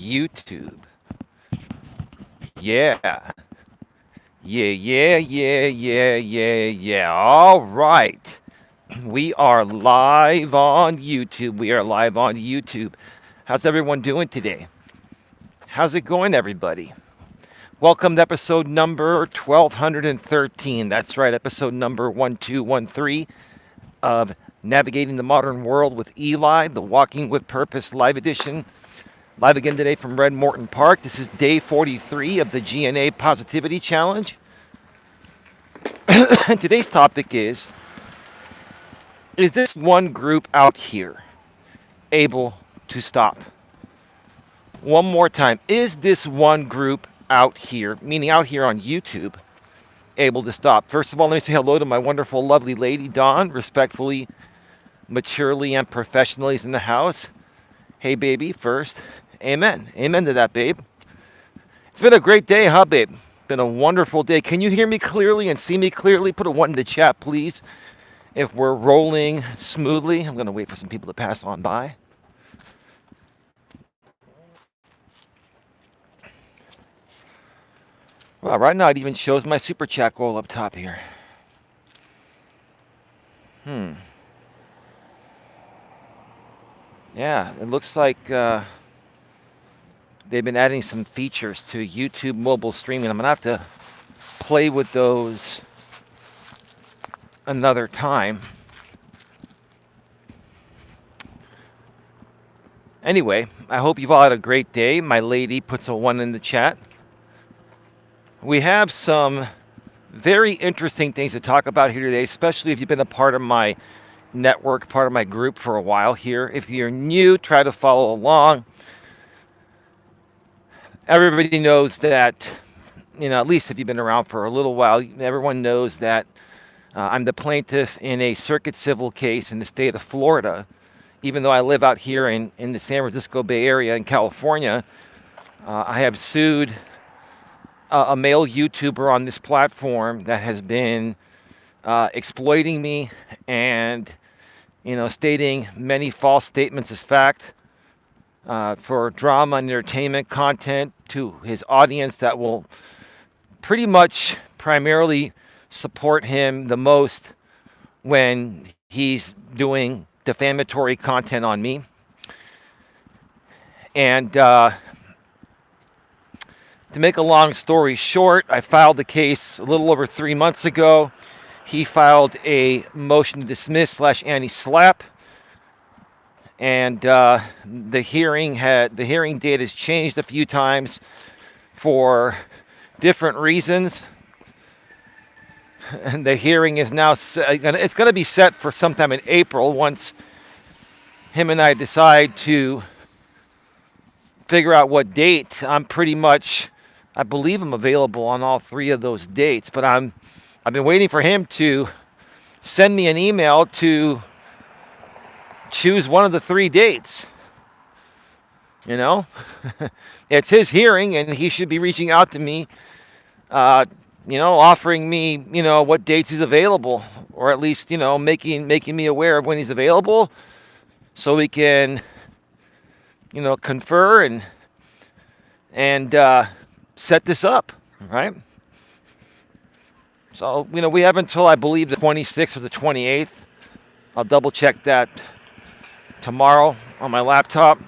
YouTube. Yeah. Yeah. All right. We are live on YouTube. We are live on YouTube. How's everyone doing today? How's it going, everybody? Welcome to episode number 1213. That's right, episode number 1213 of Navigating the Modern World with Eli, the Walking with Purpose live edition. Live again today from Red Morton Park. This is day 43 of the GNA Positivity Challenge. And today's topic is this one group out here able to stop? One more time. Is this one group out here, meaning out here on YouTube, able to stop? First of all, let me say hello to my wonderful, lovely lady, Dawn, respectfully, maturely, and professionally is in the house. Hey, baby, first. Amen. Amen to that, babe. It's been a great day, huh, babe? Been a wonderful day. Can you hear me clearly and see me clearly? Put a 1 in the chat, please. If we're rolling smoothly, I'm going to wait for some people to pass on by. Well, right now it even shows my super chat goal up top here. Yeah, it looks like they've been adding some features to YouTube mobile streaming. I'm going to have to play with those another time. Anyway, I hope you've all had a great day. My lady puts a 1 in the chat. We have some very interesting things to talk about here today, especially if you've been a part of my network, part of my group for a while here. If you're new, try to follow along. Everybody knows that, at least if you've been around for a little while, everyone knows that I'm the plaintiff in a circuit civil case in the state of Florida. Even though I live out here in the San Francisco Bay Area in California, I have sued a male YouTuber on this platform that has been exploiting me and, stating many false statements as fact for drama and entertainment content to his audience that will pretty much primarily support him the most when he's doing defamatory content on me. And to make a long story short, I filed the case a little over 3 months ago. He filed a motion to dismiss / anti-slap, and the hearing date has changed a few times for different reasons. And the hearing is now it's going to be set for sometime in April once him and I decide to figure out what date. I believe I'm available on all 3 of those dates, but I've been waiting for him to send me an email to choose one of the 3 dates. It's his hearing, and he should be reaching out to me, offering me, what dates he's available, or at least, making me aware of when he's available, so we can, confer and set this up, right? So, we have until, I believe, the 26th or the 28th. I'll double check that tomorrow on my laptop.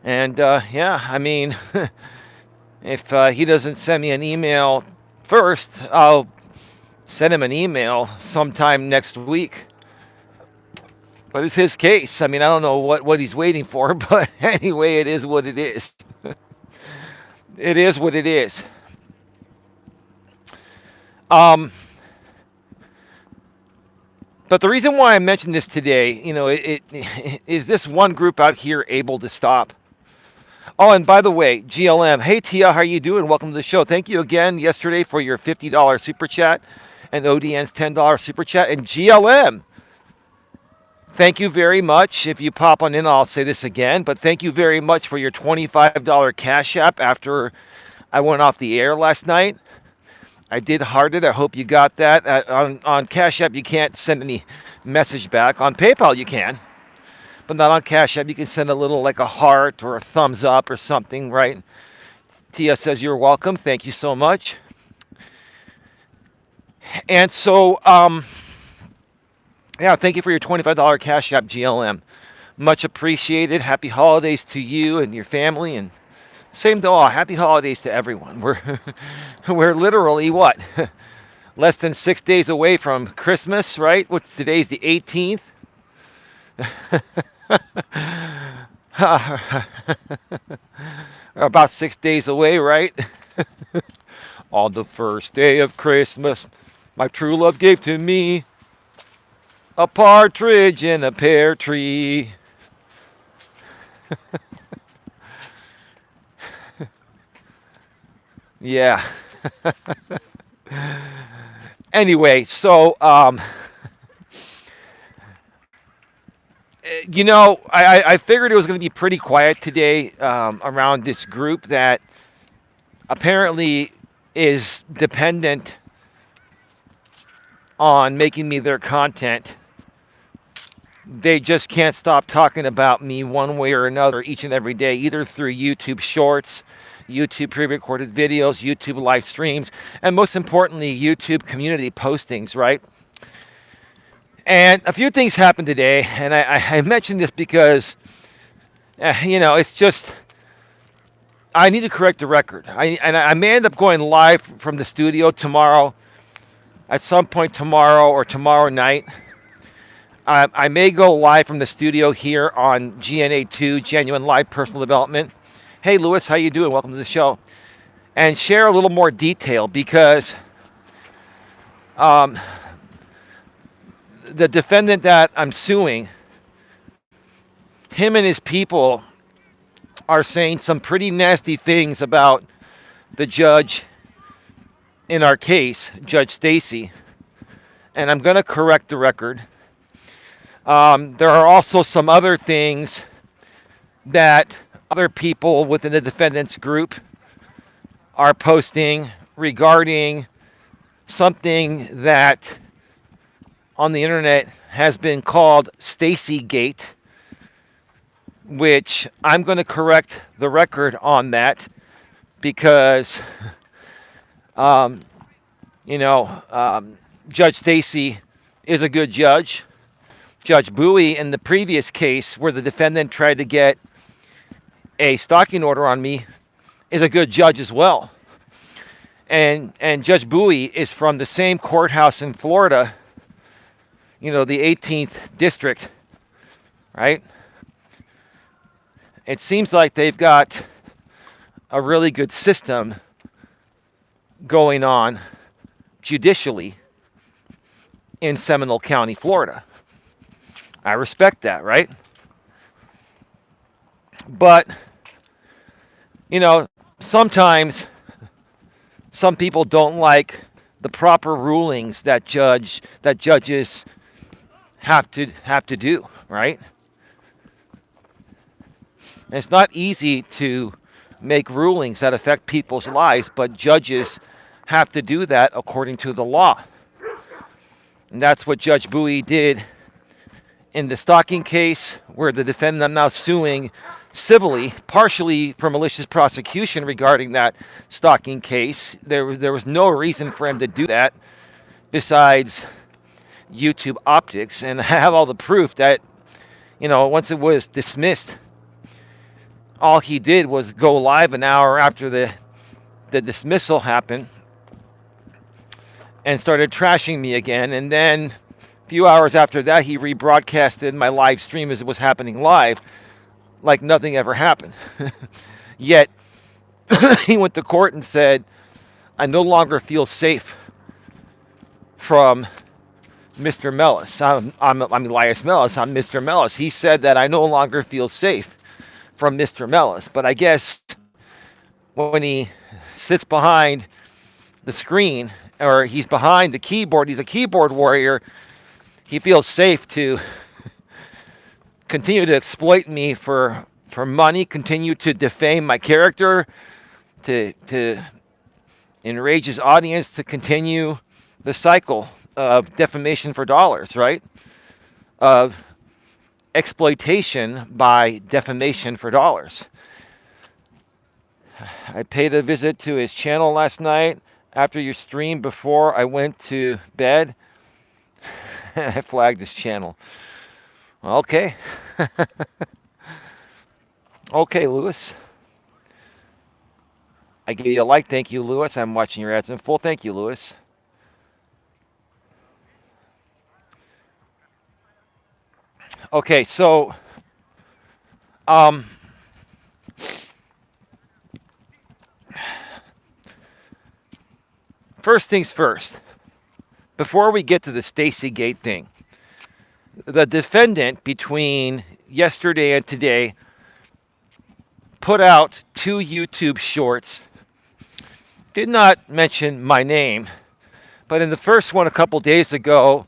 And, if he doesn't send me an email first, I'll send him an email sometime next week. But it's his case. I don't know what he's waiting for, but anyway, it is what it is. It is what it is. But the reason why I mentioned this today, is this one group out here able to stop? Oh, and by the way, GLM, hey Tia, how you doing? Welcome to the show. Thank you again yesterday for your $50 super chat and ODN's $10 super chat. And GLM, thank you very much. If you pop on in, I'll say this again, but thank you very much for your $25 Cash App after I went off the air last night. I did heart it. I hope you got that. On Cash App, you can't send any message back. On PayPal, you can. but not on Cash App. You can send a little, like a heart or a thumbs up or something, right? Tia says you're welcome. Thank you so much. And so, yeah, thank you for your $25 Cash App GLM. Much appreciated. Happy holidays to you and your family, and same to all. Happy holidays to everyone. We're literally what? Less than 6 days away from Christmas, right? What's today's the 18th? About 6 days away, right? On the first day of Christmas, my true love gave to me a partridge in a pear tree. Yeah. Anyway, so I figured it was going to be pretty quiet today around this group that apparently is dependent on making me their content. They just can't stop talking about me one way or another each and every day, either through YouTube Shorts, YouTube pre-recorded videos, YouTube live streams, and most importantly, YouTube community postings, right? And a few things happened today, and I mentioned this because, it's just, I need to correct the record. I may end up going live from the studio tomorrow, at some point tomorrow or tomorrow night. I may go live from the studio here on GNA2, Genuine Live Personal Development. Hey, Lewis, how you doing? Welcome to the show. And share a little more detail because the defendant that I'm suing, him and his people are saying some pretty nasty things about the judge in our case, Judge Stacy. And I'm going to correct the record. There are also some other things that other people within the defendant's group are posting regarding something that on the internet has been called Stacy Gate, which I'm going to correct the record on that because, Judge Stacy is a good judge. Judge Bowie, in the previous case where the defendant tried to get a stalking order on me, is a good judge as well. And Judge Bowie is from the same courthouse in Florida, the 18th district, right? It seems like they've got a really good system going on judicially in Seminole County, Florida. I respect that, right? But, sometimes some people don't like the proper rulings that judges have to do, right? And it's not easy to make rulings that affect people's lives, but judges have to do that according to the law. And that's what Judge Bowie did in the stalking case, where the defendant I'm now suing civilly, partially for malicious prosecution regarding that stalking case. There was no reason for him to do that besides YouTube optics. And I have all the proof that, once it was dismissed, all he did was go live an hour after the dismissal happened and started trashing me again. And then a few hours after that, he rebroadcasted my live stream as it was happening live, like nothing ever happened. Yet, he went to court and said, I no longer feel safe from Mr. Melas. I'm Elias Melas. I'm Mr. Melas. He said that I no longer feel safe from Mr. Melas. But I guess when he sits behind the screen, or he's behind the keyboard, he's a keyboard warrior, he feels safe to continue to exploit me for money, continue to defame my character, to enrage his audience, to continue the cycle of defamation for dollars, right? Of exploitation by defamation for dollars. I paid a visit to his channel last night after your stream before I went to bed. I flagged his channel. Okay. Okay, Lewis. I gave you a like. Thank you, Lewis. I'm watching your ads in full. Thank you, Lewis. Okay, so first things first. Before we get to the Stacy Gate thing, the defendant between yesterday and today put out 2 YouTube shorts. Did not mention my name, but in the first one a couple days ago,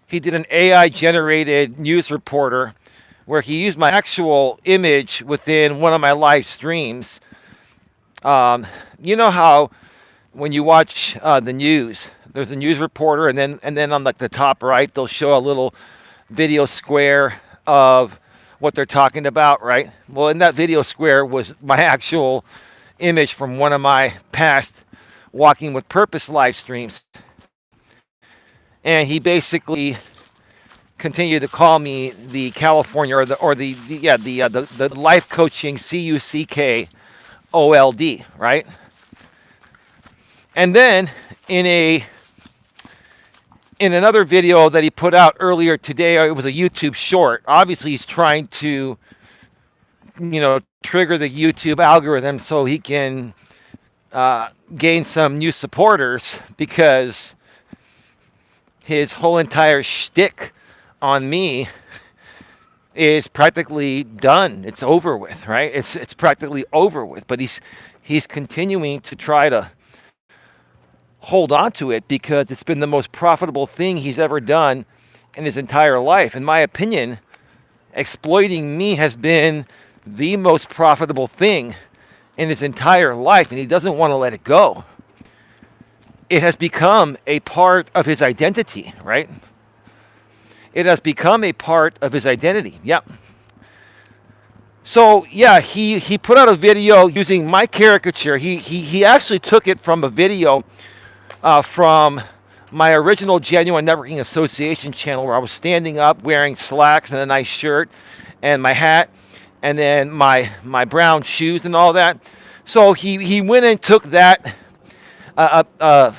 he did an AI-generated news reporter where he used my actual image within one of my live streams. You know how when you watch the news, there's a news reporter, and then on like the top right, they'll show a little video square of what they're talking about, right? Well, in that video square was my actual image from one of my past Walking with Purpose live streams. And he basically continued to call me the California the life coaching CUCKOLD, right? And then in another video that he put out earlier today, it was a YouTube short. Obviously, he's trying to, trigger the YouTube algorithm so he can gain some new supporters, because his whole entire shtick on me is practically done. It's over with, right? It's practically over with. But he's continuing to try to hold on to it because it's been the most profitable thing he's ever done in his entire life. In my opinion, exploiting me has been the most profitable thing in his entire life, and he doesn't want to let it go. It has become a part of his identity, right? It has become a part of his identity. Yep. So yeah, he put out a video using my caricature. He actually took it from a video from my original Genuine Networking Association channel, where I was standing up wearing slacks and a nice shirt and my hat and then my brown shoes and all that. So he went and took that a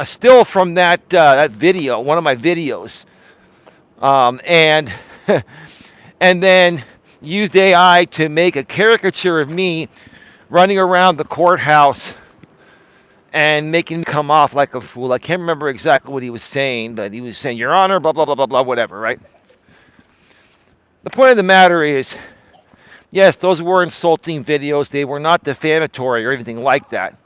still from that video, one of my videos, and and then used AI to make a caricature of me running around the courthouse and making him come off like a fool. I can't remember exactly what he was saying, but he was saying, "Your Honor," blah, blah, blah, blah, blah, whatever, right? The point of the matter is, yes, those were insulting videos. They were not defamatory or anything like that.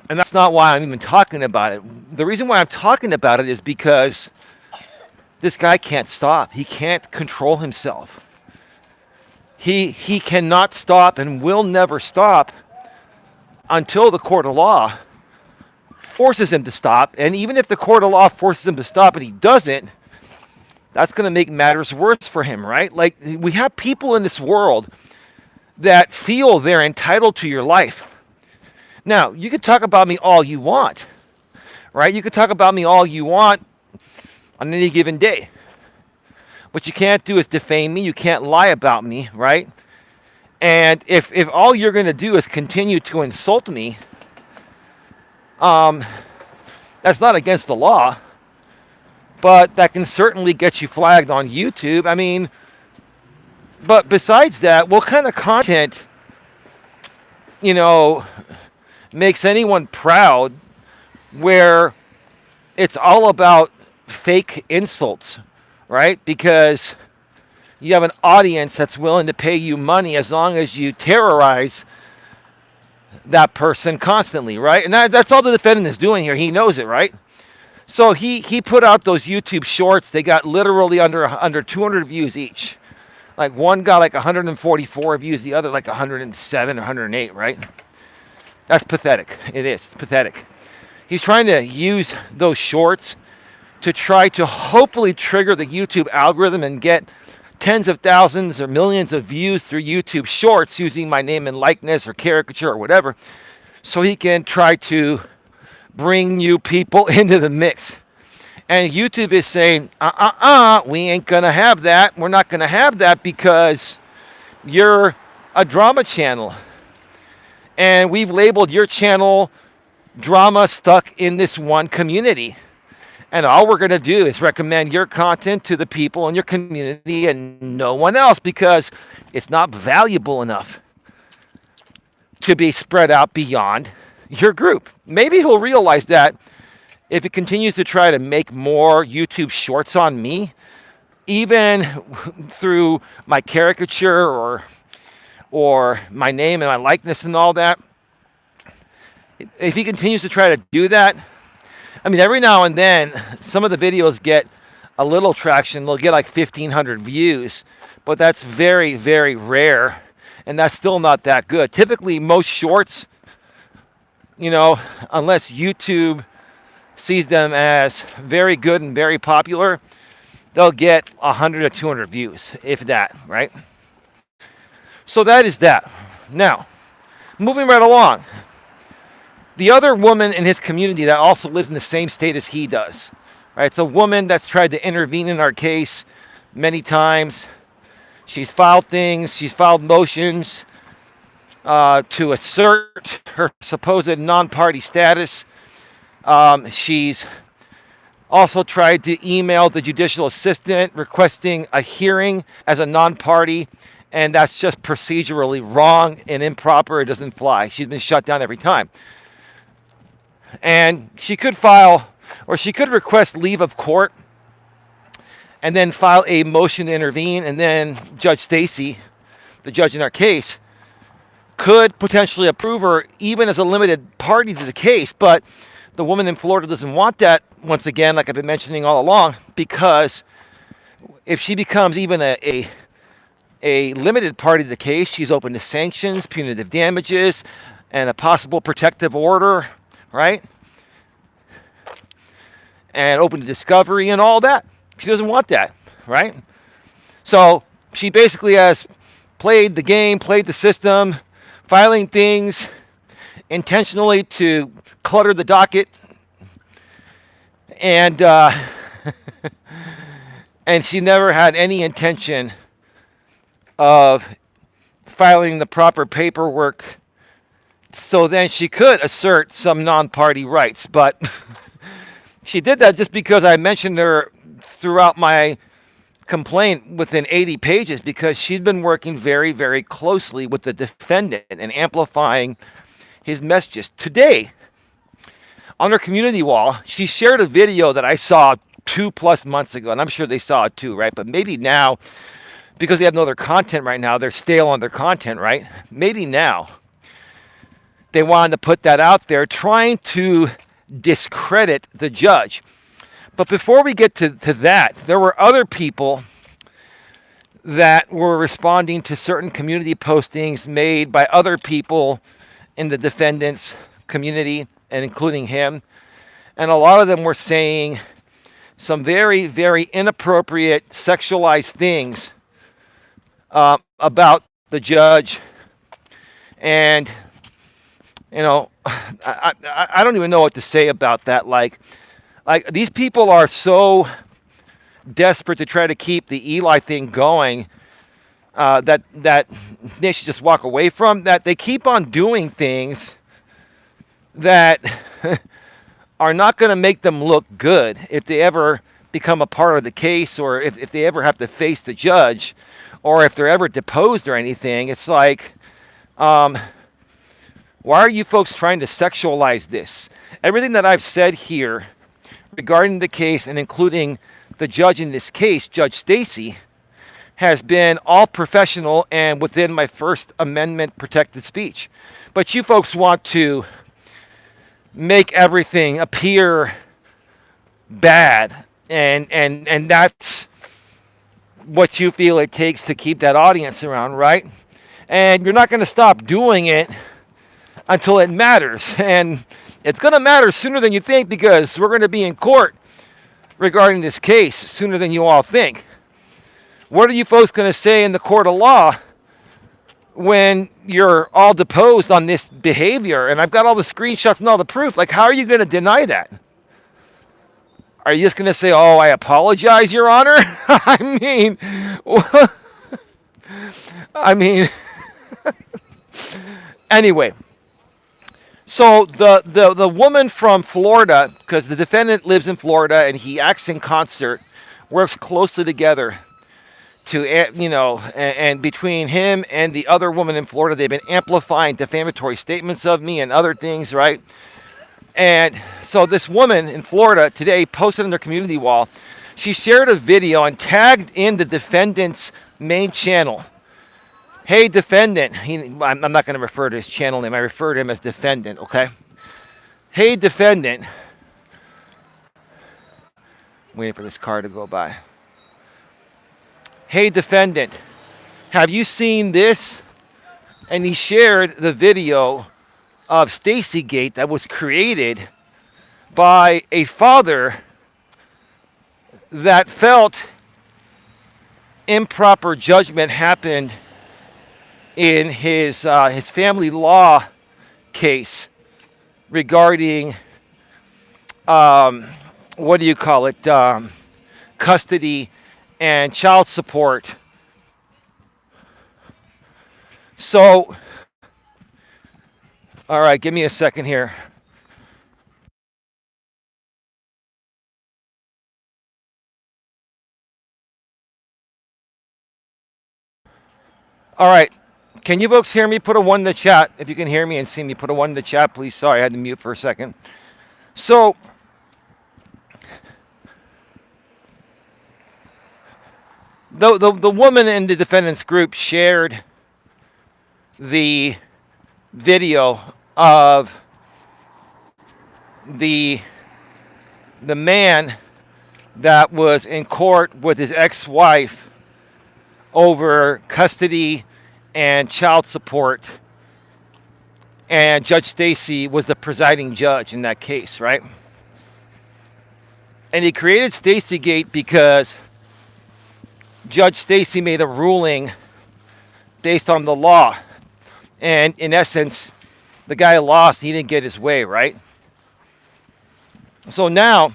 And that's not why I'm even talking about it. The reason why I'm talking about it is because this guy can't stop. He can't control himself. He cannot stop and will never stop until the court of law forces him to stop. And even if the court of law forces him to stop and he doesn't, that's going to make matters worse for him, right? Like, we have people in this world that feel they're entitled to your life. Now, you can talk about me all you want, right? You can talk about me all you want on any given day. What you can't do is defame me. You can't lie about me, right? And if all you're going to do is continue to insult me, that's not against the law, but that can certainly get you flagged on YouTube. I mean, but besides that, what kind of content, makes anyone proud where it's all about fake insults, right? Because you have an audience that's willing to pay you money as long as you terrorize that person constantly, right? And that's all the defendant is doing here. He knows it, right? So he put out those YouTube shorts. They got literally under 200 views each. Like, one got like 144 views, the other like 107 or 108, right? That's pathetic. It is. It's pathetic. He's trying to use those shorts to try to hopefully trigger the YouTube algorithm and get tens of thousands or millions of views through YouTube Shorts using my name and likeness or caricature or whatever, so he can try to bring new people into the mix. And YouTube is saying, we ain't going to have that. We're not going to have that because you're a drama channel. And we've labeled your channel drama stuck in this one community. And all we're going to do is recommend your content to the people in your community and no one else because it's not valuable enough to be spread out beyond your group. Maybe he'll realize that if he continues to try to make more YouTube shorts on me, even through my caricature or my name and my likeness and all that, if he continues to try to do that, I mean, every now and then, some of the videos get a little traction. They'll get like 1,500 views, but that's very, very rare, and that's still not that good. Typically, most shorts, unless YouTube sees them as very good and very popular, they'll get 100 or 200 views, if that, right? So that is that. Now, moving right along. The other woman in his community that also lives in the same state as he does, right? It's a woman that's tried to intervene in our case many times. She's filed things, she's filed motions to assert her supposed non-party status. She's also tried to email the judicial assistant requesting a hearing as a non-party, and that's just procedurally wrong and improper. It doesn't fly. She's been shut down every time. And she could file, or she could request leave of court and then file a motion to intervene, and then Judge Stacy, the judge in our case, could potentially approve her even as a limited party to the case. But the woman in Florida doesn't want that, once again, like I've been mentioning all along, because if she becomes even a limited party to the case, she's open to sanctions, punitive damages, and a possible protective order, right? And open to discovery and all that. She doesn't want that, right? So she basically has played the game, played the system, filing things intentionally to clutter the docket, and and she never had any intention of filing the proper paperwork so then she could assert some non-party rights. But she did that just because I mentioned her throughout my complaint within 80 pages, because she'd been working very, very closely with the defendant and amplifying his messages. Today, on her community wall, she shared a video that I saw 2+ months ago, and I'm sure they saw it too, right? But maybe now, because they have no other content right now, they're stale on their content, right? Maybe now they wanted to put that out there, trying to discredit the judge. But before we get to that, there were other people that were responding to certain community postings made by other people in the defendant's community, and including him. And a lot of them were saying some very, very inappropriate, sexualized things about the judge. And I don't even know what to say about that. Like these people are so desperate to try to keep the Eli thing going that they should just walk away from. That they keep on doing things that are not going to make them look good if they ever become a part of the case, or if they ever have to face the judge, or if they're ever deposed or anything. It's like, why are you folks trying to sexualize this? Everything that I've said here regarding the case, and including the judge in this case, Judge Stacy, has been all professional and within my First Amendment protected speech. But you folks want to make everything appear bad, and that's what you feel it takes to keep that audience around, right? And you're not going to stop doing it until it matters. And it's going to matter sooner than you think, because we're going to be in court regarding this case sooner than you all think. What are you folks going to say in the court of law when you're all deposed on this behavior? And I've got all the screenshots and all the proof. Like, how are you going to deny that? Are you just going to say, oh, I apologize, Your Honor? I mean, I mean, anyway. So the woman from Florida, because the defendant lives in Florida and he acts in concert, works closely together to, and between him and the other woman in Florida, they've been amplifying defamatory statements of me and other things, right? And so this woman in Florida today posted on their community wall, she shared a video and tagged in the defendant's main channel. Hey, defendant. I'm not going to refer to his channel name. I refer to him as defendant, okay? Hey, defendant. Waiting for this car to go by. Hey, defendant. Have you seen this? And he shared the video of Stacy Gate that was created by a father that felt improper judgment happened in his family law case regarding what do you call it, custody and child support. So, all right, give me a second here. All right. Can you folks hear me? Put a 1 in the chat. If you can hear me and see me, put a 1 in the chat, please. Sorry, I had to mute for a second. So, the woman in the defendant's group shared the video of the man that was in court with his ex-wife over custody and child support, and Judge Stacy was the presiding judge in that case, right? And he created Stacy Gate because Judge Stacy made a ruling based on the law, and in essence, the guy lost. He didn't get his way, right? So now,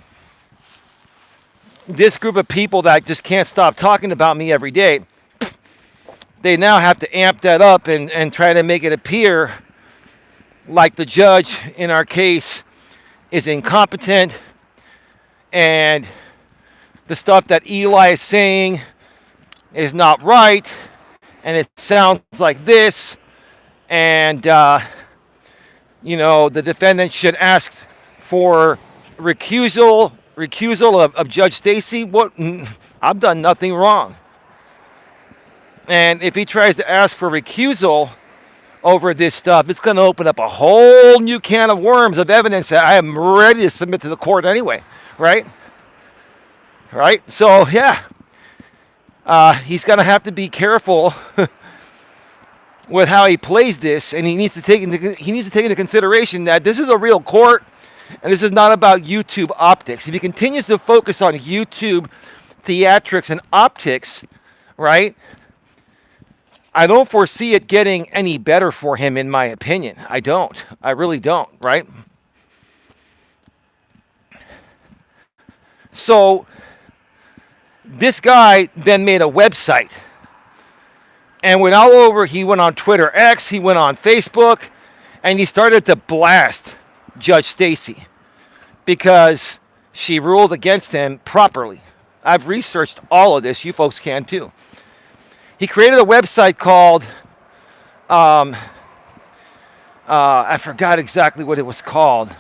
this group of people that just can't stop talking about me every day, they now have to amp that up and try to make it appear like the judge in our case is incompetent, and the stuff that Eli is saying is not right, and it sounds like this, and the defendant should ask for recusal of Judge Stacy. What? I've done nothing wrong. And if he tries to ask for recusal over this stuff, it's going to open up a whole new can of worms of evidence that I am ready to submit to the court anyway, right? Right? So, yeah. He's going to have to be careful with how he plays this, and he needs to take into consideration that this is a real court, and this is not about YouTube optics. If he continues to focus on YouTube theatrics and optics, right, I don't foresee it getting any better for him, in my opinion. I don't. I really don't, right? So, this guy then made a website and went all over. He went on Twitter X, he went on Facebook, and he started to blast Judge Stacy because she ruled against him properly. I've researched all of this. You folks can too. He created a website called, I forgot exactly what it was called.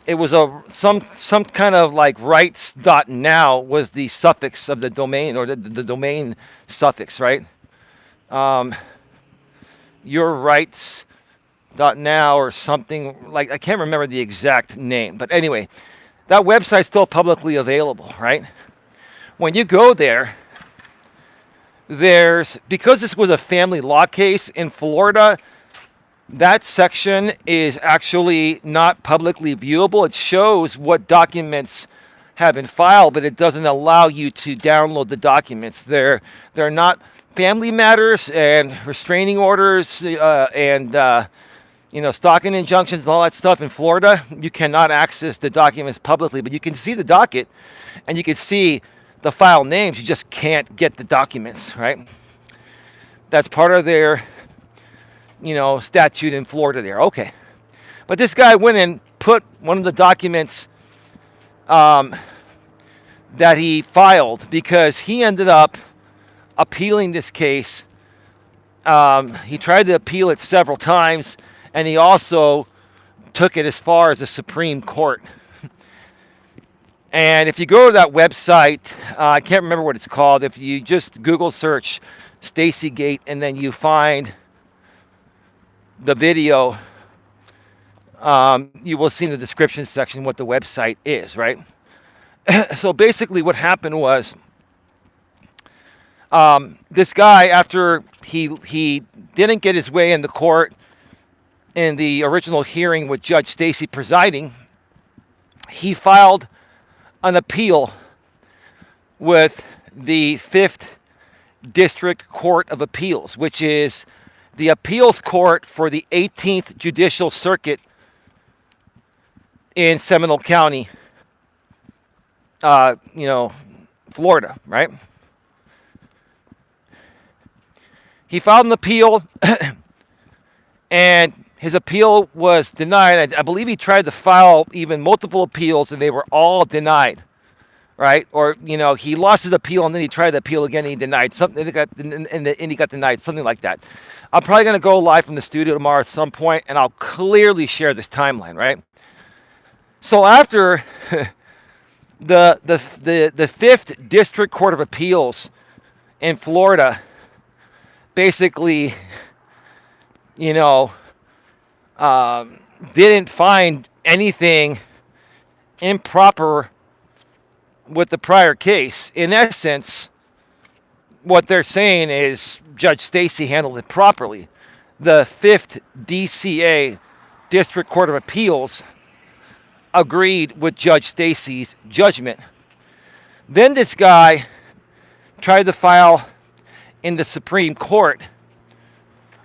It was some kind of like rights.now was the suffix of the domain, or the domain suffix, right? Your rights.now or something, like, I can't remember the exact name, but anyway, that website's still publicly available, right? When you go there, because this was a family law case in Florida, that section is actually not publicly viewable. It shows what documents have been filed, but it doesn't allow you to download the documents. They're not family matters and restraining orders and stalking injunctions and all that stuff in Florida. You cannot access the documents publicly, but you can see the docket and you can see the file names. You just can't get the documents, right? That's part of their, statute in Florida there. Okay. But this guy went and put one of the documents that he filed because he ended up appealing this case. He tried to appeal it several times, and he also took it as far as the Supreme Court. And if you go to that website, I can't remember what it's called. If you just Google search Stacygate and then you find the video, you will see in the description section what the website is, right? So basically what happened was this guy, after he didn't get his way in the court in the original hearing with Judge Stacy presiding, he filed an appeal with the 5th District Court of Appeals, which is the appeals court for the 18th Judicial Circuit in Seminole County, Florida, right? He filed an appeal, and his appeal was denied. I believe he tried to file even multiple appeals, and they were all denied, right? Or, he lost his appeal, and then he tried to appeal again, and he denied something, and he got denied, something like that. I'm probably going to go live from the studio tomorrow at some point, and I'll clearly share this timeline, right? So after the 5th District Court of Appeals in Florida basically, didn't find anything improper with the prior case. In essence, what they're saying is Judge Stacy handled it properly. The 5th DCA, District Court of Appeals, agreed with Judge Stacy's judgment. Then this guy tried to file in the Supreme Court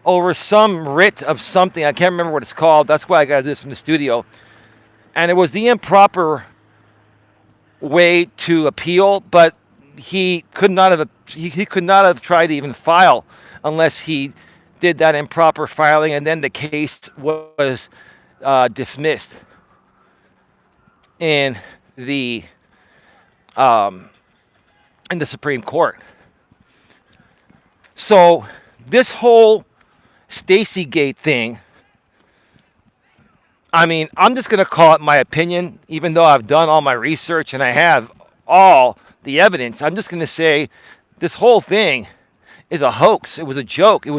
over some writ of something. I can't remember what it's called. That's why I got this from the studio. And it was the improper way to appeal, but he could not have tried to even file unless he did that improper filing, and then the case was dismissed in the Supreme Court. So this whole Stacygate thing, I'm just going to call it my opinion, even though I've done all my research and I have all the evidence. I'm just going to say this whole thing is a hoax. It was a joke. It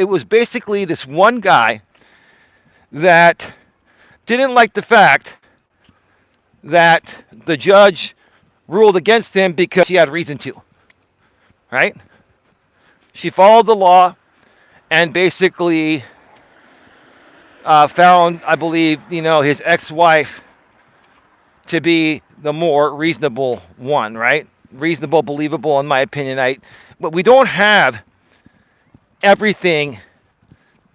was basically this one guy that didn't like the fact that the judge ruled against him because she had reason to, right? She followed the law and basically found, I believe, his ex-wife to be the more reasonable one, right? Reasonable, believable, in my opinion. But we don't have everything,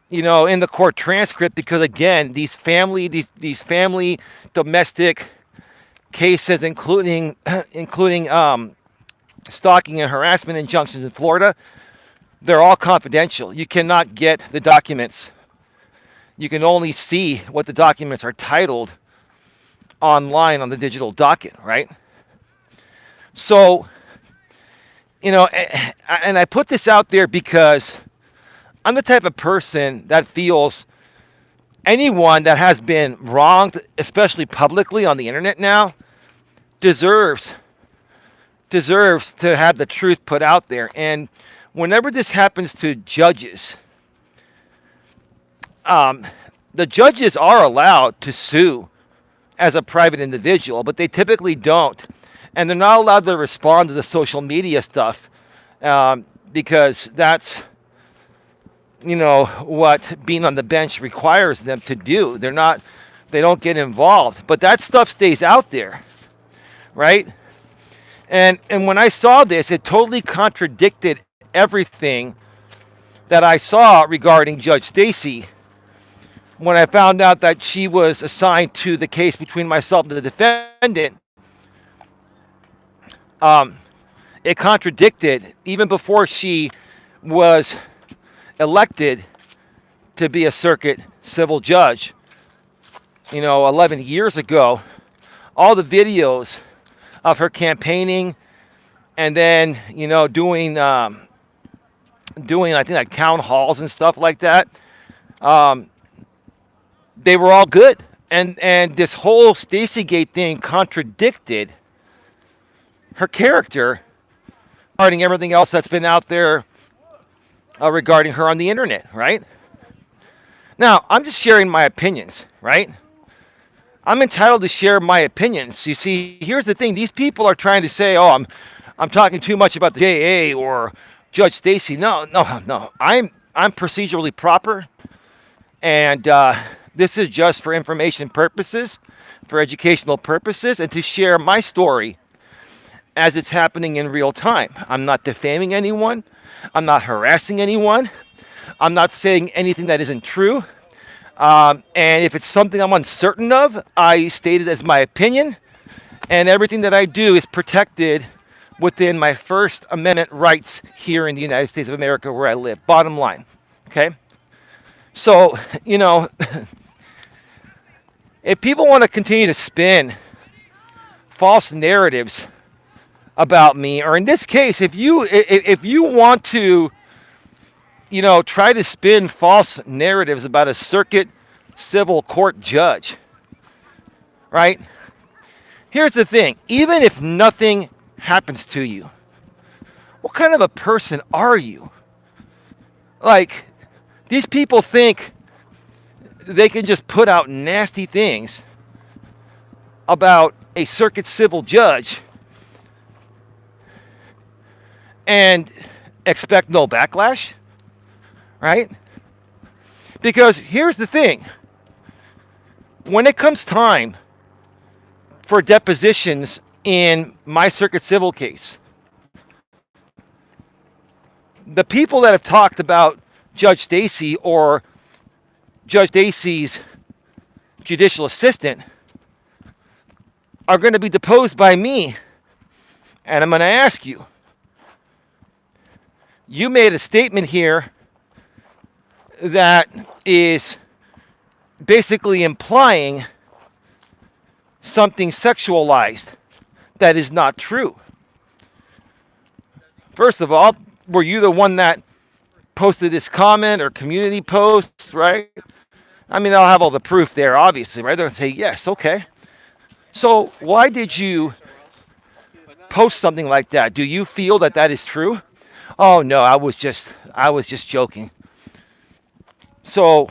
in the court transcript because, again, these family domestic cases, including stalking and harassment injunctions in Florida, they're all confidential. You cannot get the documents. You can only see what the documents are titled online on the digital docket, right? So, and I put this out there because I'm the type of person that feels anyone that has been wronged, especially publicly on the internet now, deserves to have the truth put out there. And whenever this happens to judges, the judges are allowed to sue as a private individual, but they typically don't. And they're not allowed to respond to the social media stuff because that's, what being on the bench requires them to do. They don't get involved. But that stuff stays out there. right? And when I saw this, it totally contradicted everything that I saw regarding Judge Stacy when I found out that she was assigned to the case between myself and the defendant. Um, it contradicted even before she was elected to be a circuit civil judge. 11 years ago, all the videos of her campaigning and then, doing I think like town halls and stuff like that. They were all good, and this whole Stacygate thing contradicted her character regarding everything else that's been out there regarding her on the internet, right? Now, I'm just sharing my opinions, right? I'm entitled to share my opinions. You see, here's the thing: these people are trying to say, "Oh, I'm talking too much about the GNA or Judge Stacy." No. I'm procedurally proper, and this is just for information purposes, for educational purposes, and to share my story as it's happening in real time. I'm not defaming anyone. I'm not harassing anyone. I'm not saying anything that isn't true. And if it's something I'm uncertain of, I state it as my opinion. And everything that I do is protected within my First Amendment rights here in the United States of America where I live. Bottom line. Okay? So, if people want to continue to spin false narratives about me, or in this case, if you want to, try to spin false narratives about a circuit civil court judge, right? Here's the thing: even if nothing happens to you, what kind of a person are you? Like, these people think they can just put out nasty things about a circuit civil judge and expect no backlash, right? Because here's the thing: when it comes time for depositions in my circuit civil case, the people that have talked about Judge Stacy or Judge Stacy's judicial assistant are going to be deposed by me, and I'm going to ask you. You made a statement here that is basically implying something sexualized that is not true. First of all, were you the one that posted this comment or community post, right? I mean, I'll have all the proof there, obviously, right? They're going to say, yes, okay. So why did you post something like that? Do you feel that that is true? Oh, no, I was just joking. So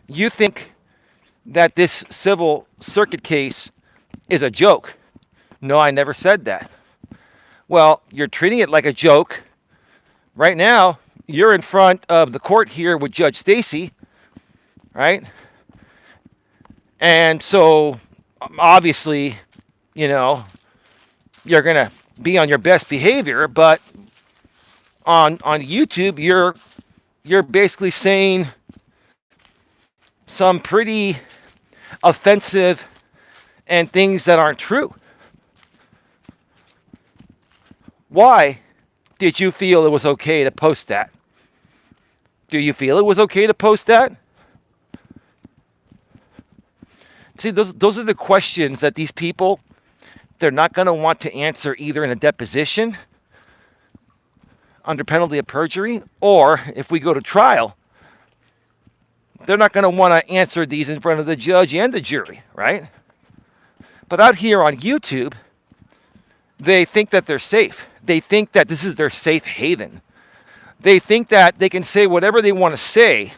you think that this civil circuit case is a joke? No, I never said that. Well, you're treating it like a joke. Right now, you're in front of the court here with Judge Stacy, right? And so, obviously, you're going to be on your best behavior, but on YouTube, you're basically saying some pretty offensive and things that aren't true. Why did you feel it was okay to post that? Do you feel it was okay to post that? See, those are the questions that these people, they're not going to want to answer either in a deposition under penalty of perjury, or if we go to trial, they're not going to want to answer these in front of the judge and the jury, right? But out here on YouTube, they think that they're safe. They think that this is their safe haven. They think that they can say whatever they want to say,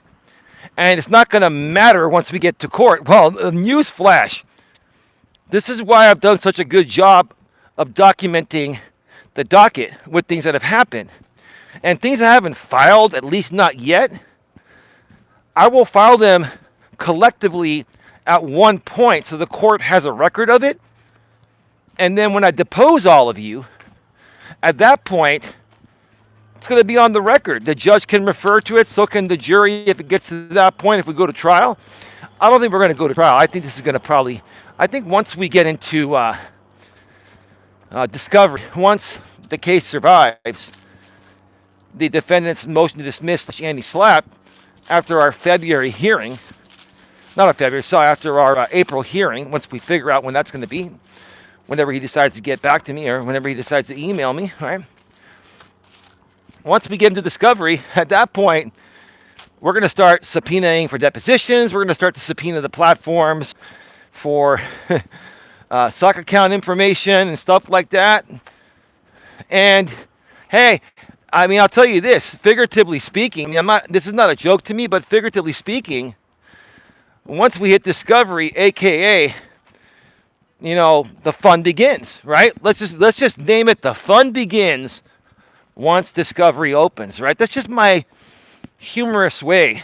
and it's not going to matter once we get to court. Well, news flash. This is why I've done such a good job of documenting the docket with things that have happened. And things I haven't filed, at least not yet, I will file them collectively at one point so the court has a record of it. And then when I depose all of you, at that point, it's going to be on the record. The judge can refer to it, so can the jury if it gets to that point, if we go to trial. I don't think we're going to go to trial. I think this is going to probably, I think once we get into discovery, once the case survives, the defendant's motion to dismiss anti-SLAPP after our February hearing, not our February, sorry, after our April hearing, once we figure out when that's going to be, whenever he decides to get back to me or whenever he decides to email me, right? Once we get into discovery, at that point, we're going to start subpoenaing for depositions. We're going to start to subpoena the platforms for stock account information and stuff like that. And hey, I mean, I'll tell you this, figuratively speaking, I mean, this is not a joke to me, but figuratively speaking, once we hit discovery, aka, you know, the fun begins, right? Let's just name it, the fun begins once discovery opens, right? That's just my humorous way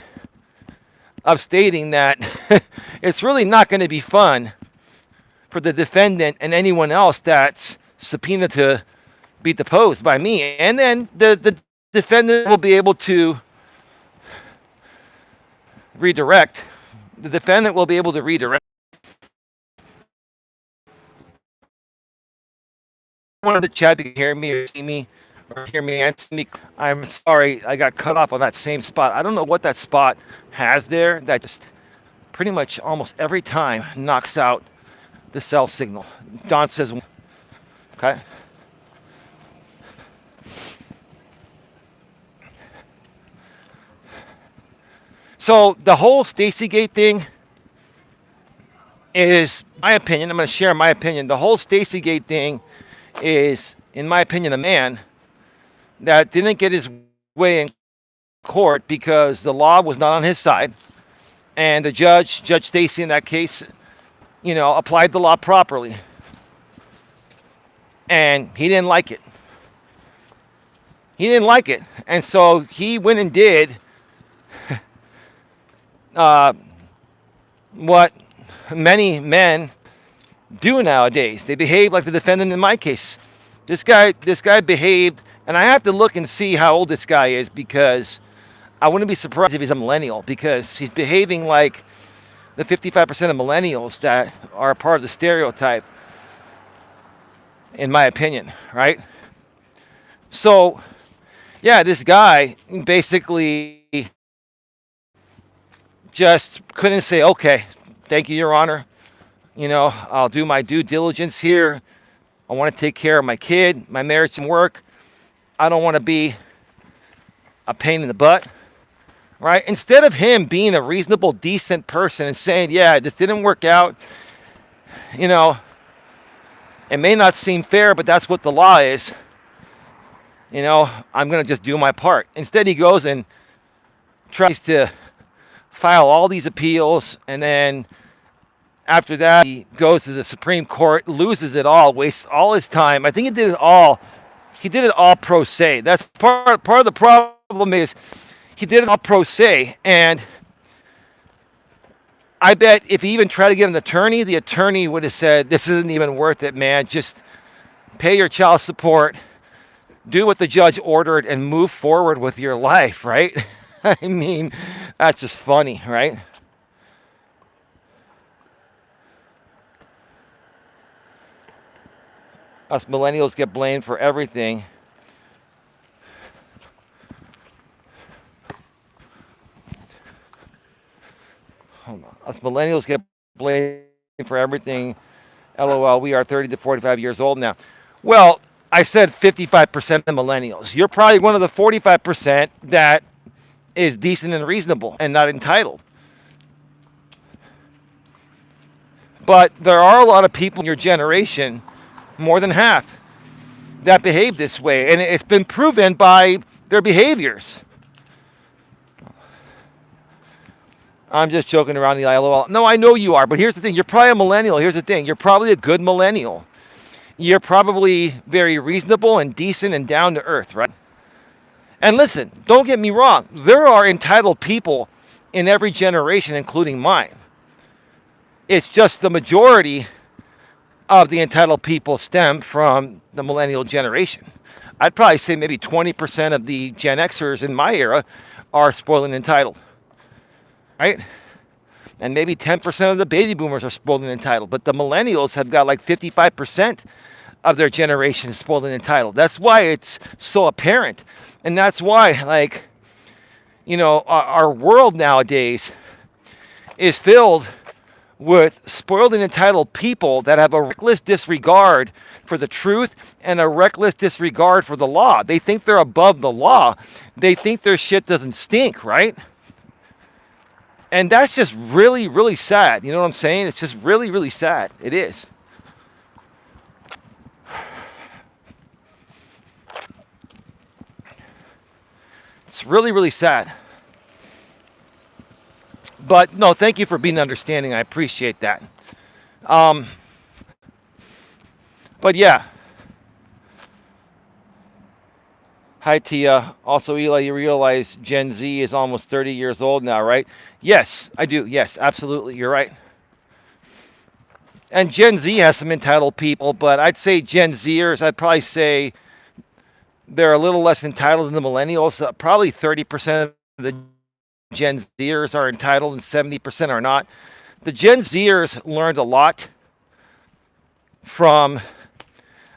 of stating that it's really not going to be fun for the defendant and anyone else that's subpoenaed to be deposed by me. And then the defendant will be able to redirect. The defendant will be able to redirect. One of the chat, you can hear me or see me or hear me answer me. I'm sorry, I got cut off on that same spot. I don't know what that spot has there that just pretty much almost every time knocks out the cell signal. Don says, okay. So the whole Stacygate thing is, my opinion, I'm going to share my opinion. The whole Stacygate thing is, in my opinion, a man that didn't get his way in court because the law was not on his side. And the Judge Stacey in that case, you know, applied the law properly. And he didn't like it. He didn't like it. And so he went and did what many men do nowadays. They behave like the defendant in my case. This guy behaved, and I have to look and see how old this guy is because I wouldn't be surprised if he's a millennial because he's behaving like the 55% of millennials that are a part of the stereotype, in my opinion, right? So, yeah, this guy basically just couldn't say, okay, thank you, Your Honor. You know, I'll do my due diligence here. I want to take care of my kid, my marriage and work. I don't want to be a pain in the butt, right? Instead of him being a reasonable, decent person and saying, yeah, this didn't work out, you know, it may not seem fair, but that's what the law is. You know, I'm going to just do my part. Instead, he goes and tries to file all these appeals, and then after that he goes to the Supreme Court, loses it all, wastes all his time. I think he did it all pro se. That's part of the problem is he did it all pro se, and I bet if he even tried to get an attorney, the attorney would have said, this isn't even worth it, man. Just pay your child support, do what the judge ordered, and move forward with your life, right? I mean, that's just funny, right? Us millennials get blamed for everything. Hold on. Us millennials get blamed for everything. LOL, we are 30 to 45 years old now. Well, I said 55% of millennials. You're probably one of the 45% that is decent and reasonable and not entitled. But there are a lot of people in your generation, more than half, that behave this way. And it's been proven by their behaviors. I'm just joking around the LOL. No, I know you are, but here's the thing. You're probably a millennial. Here's the thing. You're probably a good millennial. You're probably very reasonable and decent and down to earth, right? And listen, don't get me wrong. There are entitled people in every generation, including mine. It's just the majority of the entitled people stem from the millennial generation. I'd probably say maybe 20% of the Gen Xers in my era are spoiled and entitled, right? And maybe 10% of the baby boomers are spoiled and entitled. But the millennials have got like 55% of their generation spoiled and entitled. That's why it's so apparent. And that's why, like, our world nowadays is filled with spoiled and entitled people that have a reckless disregard for the truth and a reckless disregard for the law. They think they're above the law. They think their shit doesn't stink, right? And that's just really, really sad. You know what I'm saying? It's just really, really sad. It is. It's really, really sad. But no, thank you for being understanding. I appreciate that. But yeah. Hi, Tia. Also, Eli, you realize Gen Z is almost 30 years old now, right? Yes, I do. Yes, absolutely. You're right. And Gen Z has some entitled people, but I'd say Gen Zers, I'd probably say they're a little less entitled than the millennials. Probably 30% of the Gen Zers are entitled and 70% are not. The Gen Zers learned a lot from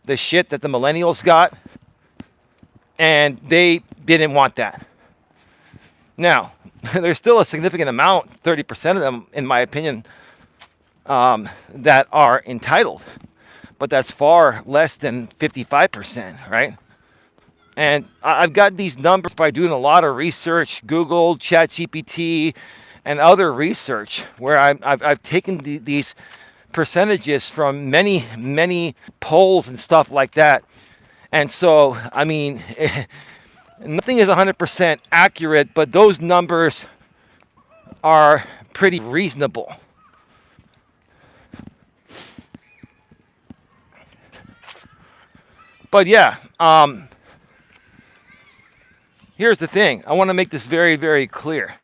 the shit that the millennials got, and they didn't want that. Now, there's still a significant amount, 30% of them, in my opinion, that are entitled. But that's far less than 55%, right? And I've got these numbers by doing a lot of research, Google, ChatGPT, and other research, where I've taken these percentages from many, many polls and stuff like that. And so, I mean, nothing is 100% accurate, but those numbers are pretty reasonable. But yeah, here's the thing. I want to make this very, very clear.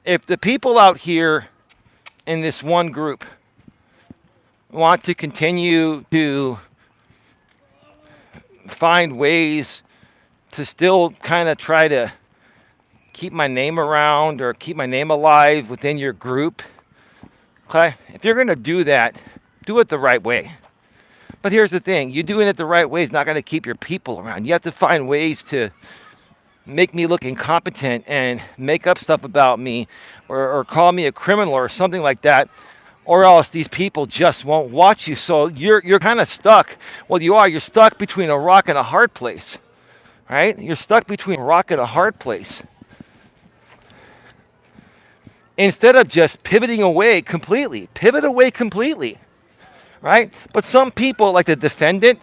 If the people out here in this one group want to continue to find ways to still kind of try to keep my name around or keep my name alive within your group, okay? If you're going to do that, do it the right way. But here's the thing. You doing it the right way is not going to keep your people around. You have to find ways to make me look incompetent and make up stuff about me or call me a criminal or something like that, or else these people just won't watch you. So you're kind of stuck. Well, you are. You're stuck between a rock and a hard place, right? You're stuck between a rock and a hard place. Instead of just pivoting away completely. Pivot away completely, right? But some people, like the defendant,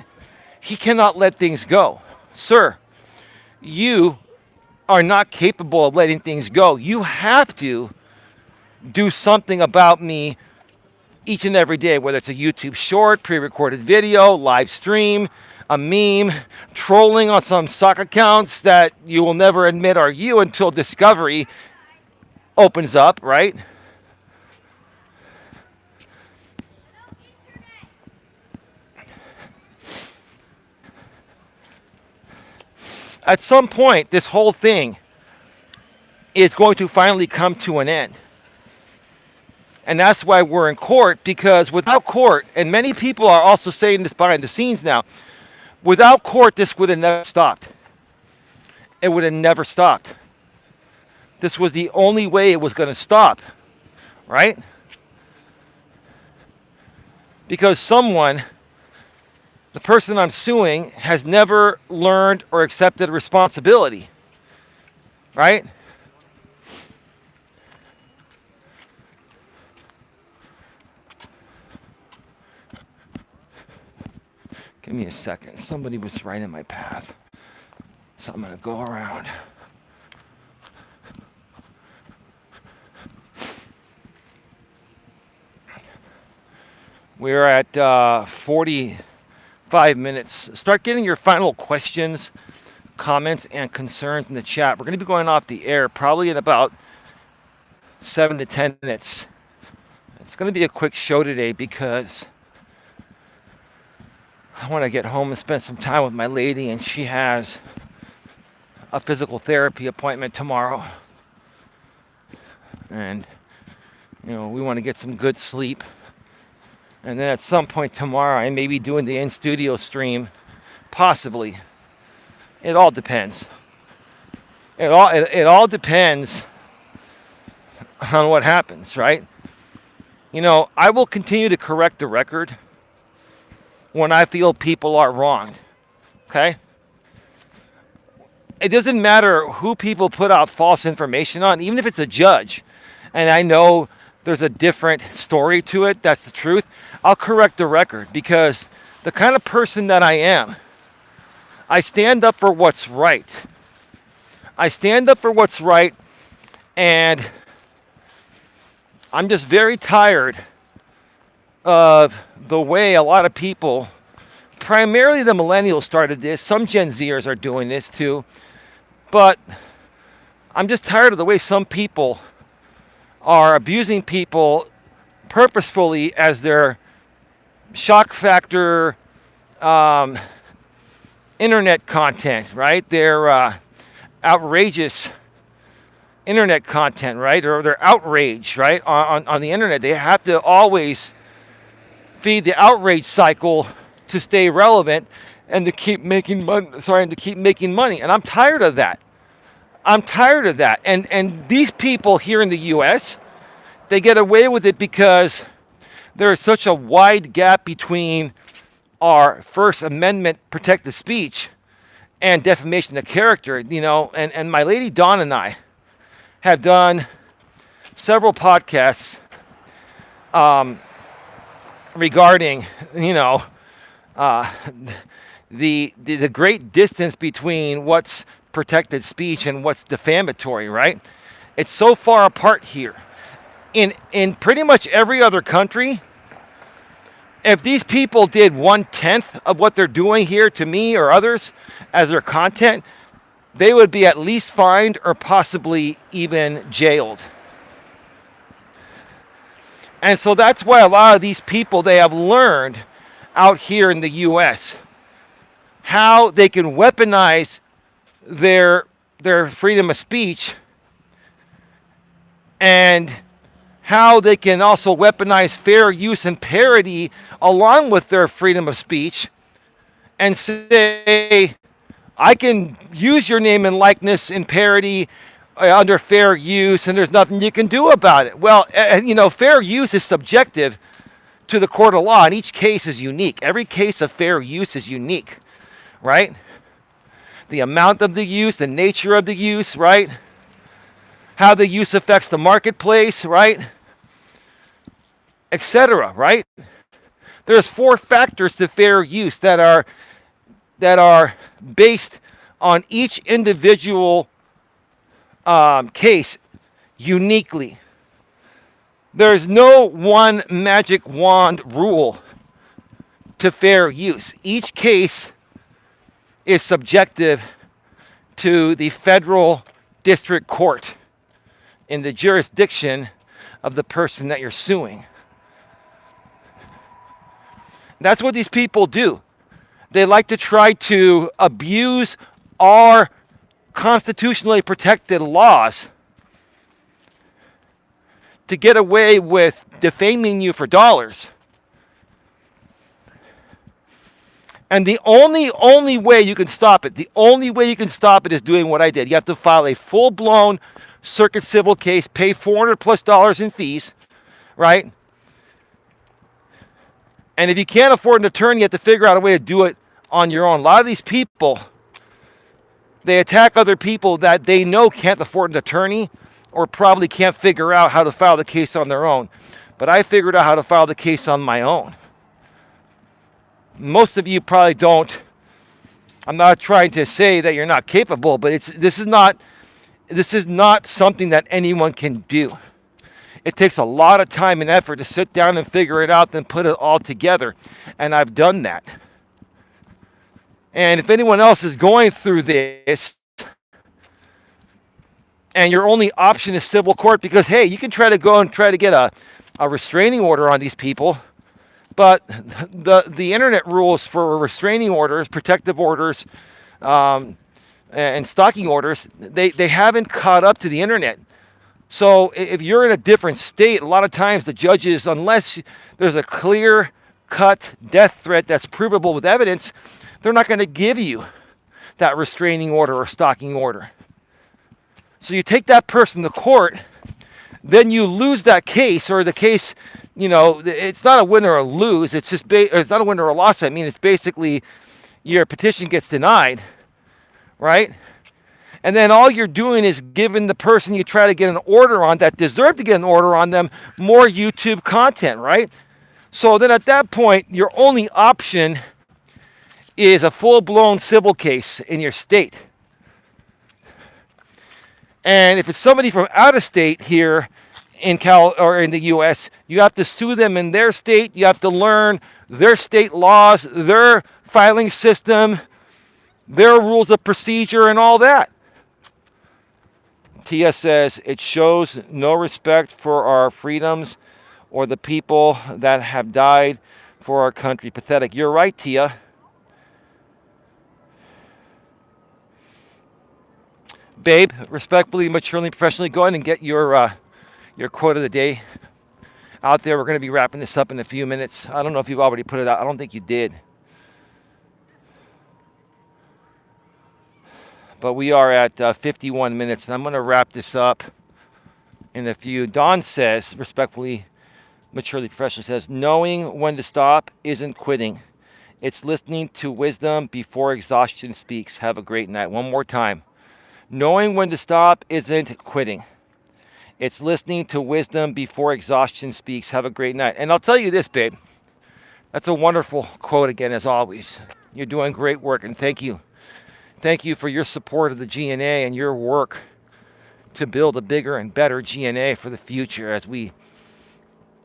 he cannot let things go. Sir, you are not capable of letting things go. You have to do something about me each and every day, whether it's a YouTube short, pre-recorded video, live stream, a meme, trolling on some sock accounts that you will never admit are you until discovery opens up, right? At some point, this whole thing is going to finally come to an end. And that's why we're in court, because without court, and many people are also saying this behind the scenes now, without court, this would have never stopped. It would have never stopped. This was the only way it was going to stop, right? Because someone, the person I'm suing, has never learned or accepted responsibility, right? Give me a second. Somebody was right in my path. So I'm going to go around. We're at 45 minutes. Start getting your final questions, comments, and concerns in the chat. We're going to be going off the air probably in about 7 to 10 minutes. It's going to be a quick show today because I want to get home and spend some time with my lady, and she has a physical therapy appointment tomorrow. And, we want to get some good sleep. And then at some point tomorrow, I may be doing the in-studio stream, possibly. It all depends. It all depends on what happens, right? I will continue to correct the record when I feel people are wronged, okay? It doesn't matter who people put out false information on, even if it's a judge, and I know there's a different story to it, that's the truth, I'll correct the record, because the kind of person that I am, I stand up for what's right. I stand up for what's right, and I'm just very tired of the way a lot of people, primarily the millennials, started this. Some Gen Zers are doing this too. But I'm just tired of the way some people are abusing people purposefully as their shock factor internet content, right? Their outrageous internet content, right? Or their outrage, right? On the internet. They have to always feed the outrage cycle to stay relevant and to keep making money. And I'm tired of that. And these people here in the US, they get away with it because there is such a wide gap between our First Amendment protected speech and defamation of character, and my lady Dawn and I have done several podcasts regarding, the great distance between what's protected speech and what's defamatory, right? It's so far apart here. In pretty much every other country, if these people did 1/10 of what they're doing here to me or others as their content, they would be at least fined or possibly even jailed. And so that's why a lot of these people, they have learned out here in the US how they can weaponize their freedom of speech, and how they can also weaponize fair use and parody along with their freedom of speech, and say, I can use your name and likeness in parody under fair use, and there's nothing you can do about it. Well, fair use is subjective to the court of law, and each case is unique. Every case of fair use is unique, right? The amount of the use, the nature of the use, right? How the use affects the marketplace, right? Etc., right? There's 4 factors to fair use that are based on each individual case uniquely. There's no one magic wand rule to fair use. Each case is subjective to the federal district court in the jurisdiction of the person that you're suing. That's what these people do. They like to try to abuse our constitutionally protected laws to get away with defaming you for dollars. And the only way you can stop it, is doing what I did. You have to file a full-blown circuit civil case, pay $400+ in fees, right? And if you can't afford an attorney, you have to figure out a way to do it on your own. A lot of these people, they attack other people that they know can't afford an attorney or probably can't figure out how to file the case on their own. But I figured out how to file the case on my own. Most of you probably don't. I'm not trying to say that you're not capable, but this is not something that anyone can do. It takes a lot of time and effort to sit down and figure it out, then put it all together. And I've done that. And if anyone else is going through this, and your only option is civil court, because, hey, you can try to go and try to get a restraining order on these people, But the internet rules for restraining orders, protective orders, um, and stalking orders, they haven't caught up to the internet. So if you're in a different state, a lot of times the judges, unless there's a clear cut death threat that's provable with evidence, they're not going to give you that restraining order or stalking order. So you take that person to court, then you lose that case, or the case, it's not a win or a lose. It's just it's not a win or a loss. I mean, it's basically your petition gets denied, right? And then all you're doing is giving the person you try to get an order on that deserve to get an order on them more YouTube content, right? So then at that point, your only option is a full-blown civil case in your state. And if it's somebody from out of state here in or in the U.S., you have to sue them in their state. You have to learn their state laws, their filing system, their rules of procedure, and all that. Tia says, it shows no respect for our freedoms or the people that have died for our country. Pathetic. You're right, Tia. Babe, respectfully, maturely, professionally, go ahead and get your quote of the day out there. We're going to be wrapping this up in a few minutes. I don't know if you've already put it out. I don't think you did. But we are at 51 minutes, and I'm going to wrap this up in a few. Dawn says, respectfully, maturely, professionally, says, knowing when to stop isn't quitting. It's listening to wisdom before exhaustion speaks. Have a great night. One more time. Knowing when to stop isn't quitting. It's listening to wisdom before exhaustion speaks. Have a great night. And I'll tell you this, babe. That's a wonderful quote again, as always. You're doing great work, and thank you. Thank you for your support of the GNA and your work to build a bigger and better GNA for the future as we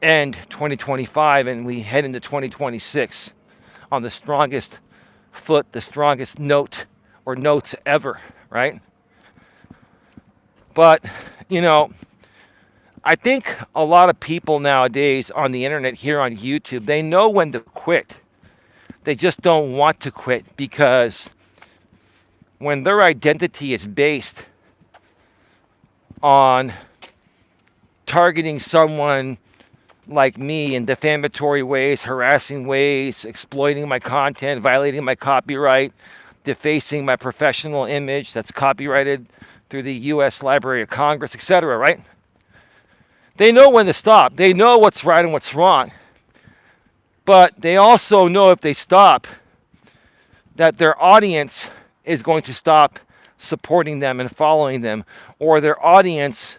end 2025 and we head into 2026 on the strongest foot, the strongest note or notes ever, right? But, I think a lot of people nowadays on the internet here on YouTube, they know when to quit. They just don't want to quit because when their identity is based on targeting someone like me in defamatory ways, harassing ways, exploiting my content, violating my copyright, defacing my professional image that's copyrighted through the U.S. Library of Congress, etc., right? They know when to stop. They know what's right and what's wrong. But they also know if they stop, that their audience is going to stop supporting them and following them, or their audience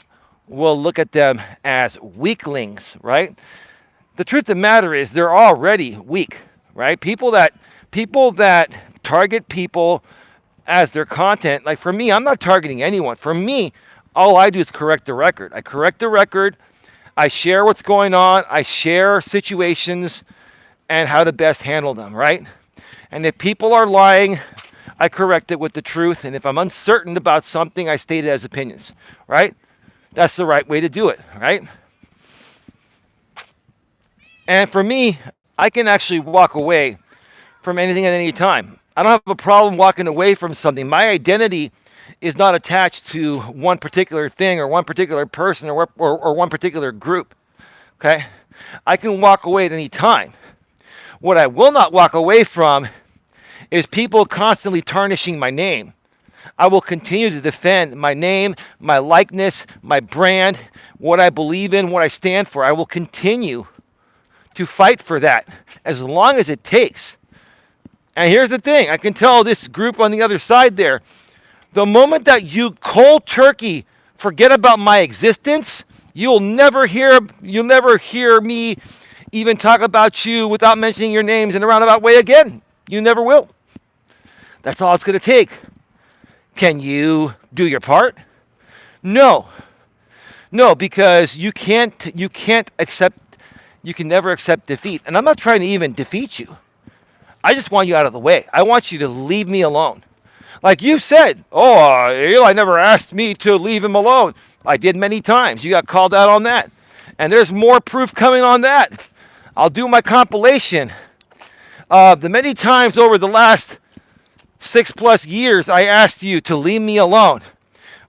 will look at them as weaklings, right? The truth of the matter is they're already weak, right? People that target people as their content, like for me, I'm not targeting anyone. For me, all I do is correct the record. I correct the record. I share what's going on. I share situations and how to best handle them, right? And if people are lying, I correct it with the truth. And if I'm uncertain about something, I state it as opinions, right? That's the right way to do it, right? And for me, I can actually walk away from anything at any time. I don't have a problem walking away from something. My identity is not attached to one particular thing or one particular person or one particular group, okay? I can walk away at any time. What I will not walk away from is people constantly tarnishing my name. I will continue to defend my name, my likeness, my brand, what I believe in, what I stand for. I will continue to fight for that as long as it takes. And here's the thing. I can tell this group on the other side there, the moment that you cold turkey forget about my existence, you'll never hear me even talk about you without mentioning your names in a roundabout way again. You never will. That's all it's going to take. Can you do your part? No. No, because you can never accept defeat. And I'm not trying to even defeat you. I just want you out of the way. I want you to leave me alone. Like you said, Eli never asked me to leave him alone. I did many times. You got called out on that. And there's more proof coming on that. I'll do my compilation of the many times over the last 6+ years I asked you to leave me alone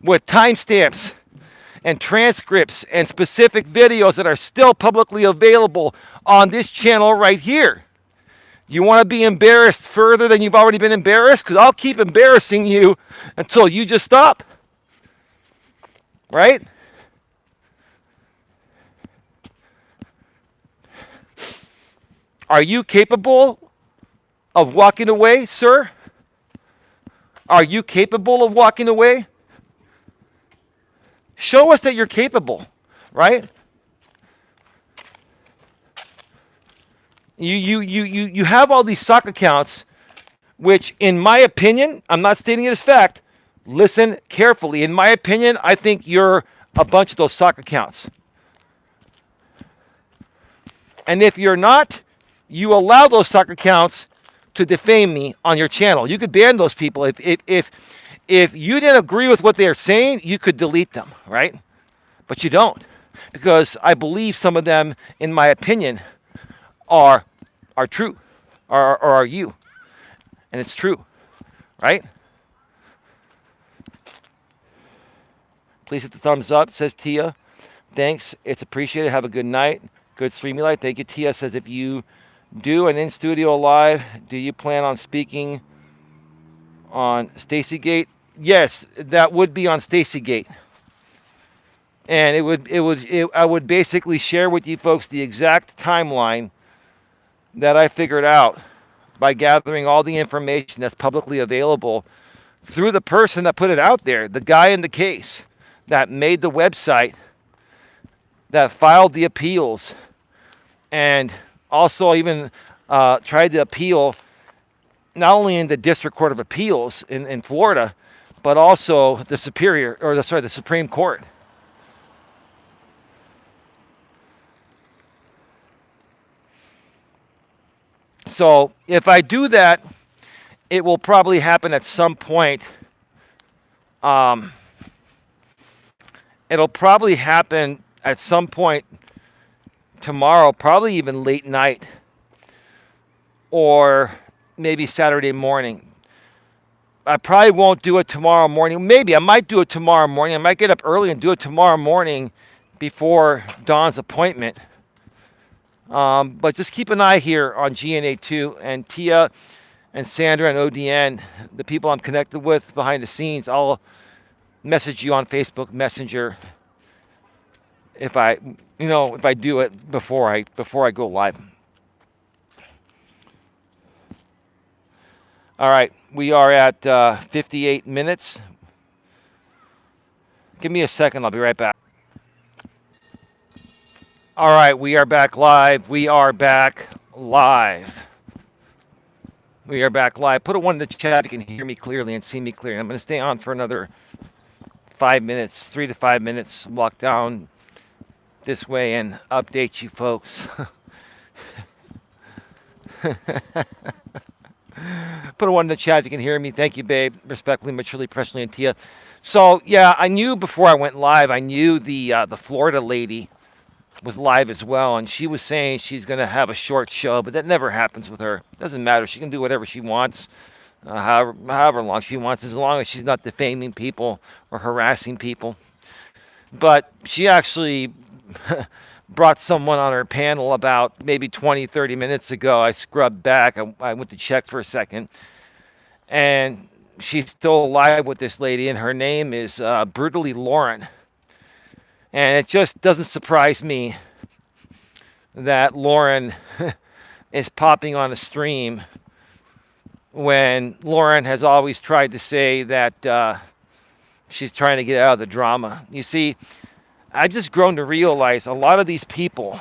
with timestamps and transcripts and specific videos that are still publicly available on this channel right here. You want to be embarrassed further than you've already been embarrassed? Because I'll keep embarrassing you until you just stop. Right? Are you capable of walking away, sir? Are you capable of walking away? Show us that you're capable, right? You have all these sock accounts, which, in my opinion, I'm not stating it as fact. Listen carefully. In my opinion, I think you're a bunch of those sock accounts. And if you're not, you allow those sock accounts to defame me on your channel. You could ban those people. If you didn't agree with what they're saying, you could delete them, right? But you don't, because I believe some of them, in my opinion, are true, or are you, and it's true, right? Please hit the thumbs up, says Tia. Thanks, it's appreciated. Have a good night. Good streaming light. Thank you. Tia says, if you do an in-studio live, do you plan on speaking on Stacy Gate? Yes, that would be on Stacy Gate. And I would basically share with you folks the exact timeline that I figured out by gathering all the information that's publicly available through the person that put it out there, the guy in the case that made the website, that filed the appeals, and also even tried to appeal not only in the District Court of Appeals in Florida, but also the Supreme Court. So if I do that, it will probably happen at some point. It'll probably happen at some point tomorrow, probably even late night, or maybe Saturday morning. I probably won't do it tomorrow morning. Maybe I might do it tomorrow morning. I might get up early and do it tomorrow morning before Dawn's appointment. But just keep an eye here on GNA2 and Tia and Sandra and ODN, the people I'm connected with behind the scenes. I'll message you on Facebook Messenger if I do it before I go live. All right, we are at 58 minutes. Give me a second, I'll be right back. All right, we are back live. We are back live. Put a 1 in the chat if you can hear me clearly and see me clearly. I'm going to stay on for another 5 minutes, 3 to 5 minutes, walk down this way and update you folks. Put a 1 in the chat if you can hear me. Thank you, babe. Respectfully, maturely, professionally, and Tia. So, yeah, I knew before I went live, I knew the Florida lady was live as well, and she was saying she's going to have a short show, but that never happens with her. Doesn't matter. She can do whatever she wants, however long she wants, as long as she's not defaming people or harassing people. But she actually brought someone on her panel about maybe 20, 30 minutes ago. I scrubbed back. I went to check for a second, and she's still alive with this lady, and her name is Brutally Lauren. And it just doesn't surprise me that Lauren is popping on a stream when Lauren has always tried to say that she's trying to get out of the drama. You see, I've just grown to realize a lot of these people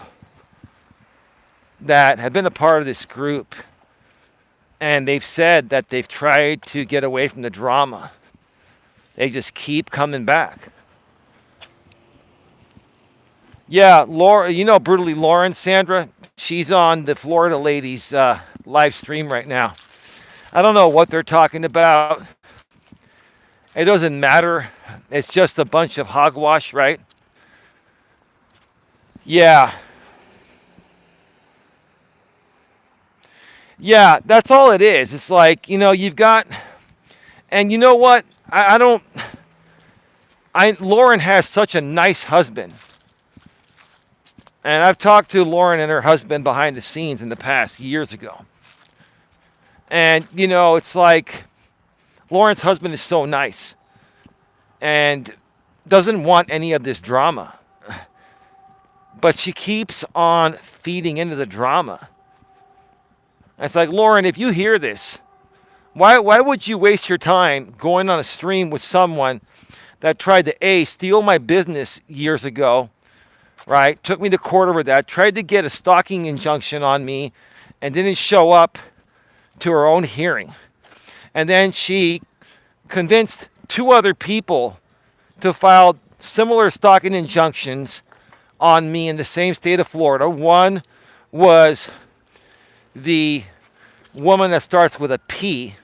that have been a part of this group, and they've said that they've tried to get away from the drama, they just keep coming back. Yeah, Laura, you know Brutally Lauren, Sandra? She's on the Florida ladies live stream right now. I don't know what they're talking about. It doesn't matter. It's just a bunch of hogwash, right? Yeah. Yeah, that's all it is. It's like, you've got, and you know what? I don't, Lauren has such a nice husband. And I've talked to Lauren and her husband behind the scenes in the past, years ago. And, it's like Lauren's husband is so nice and doesn't want any of this drama. But she keeps on feeding into the drama. And it's like, Lauren, if you hear this, why would you waste your time going on a stream with someone that tried to steal my business years ago, right? Took me to court over that, tried to get a stalking injunction on me, and didn't show up to her own hearing. And then she convinced two other people to file similar stalking injunctions on me in the same state of Florida. One was the woman that starts with a P,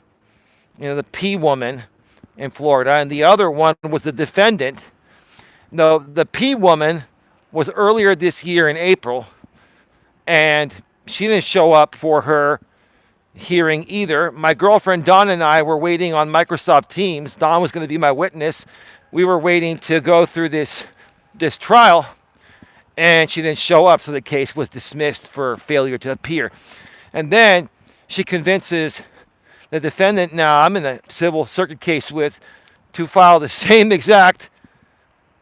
the P woman in Florida, and the other one was the defendant. No, the P woman was earlier this year in April, and she didn't show up for her hearing either. My girlfriend Dawn and I were waiting on Microsoft Teams. Dawn was going to be my witness. We were waiting to go through this trial, and she didn't show up, so the case was dismissed for failure to appear. And then she convinces the defendant, now I'm in a civil circuit case with, to file the same exact,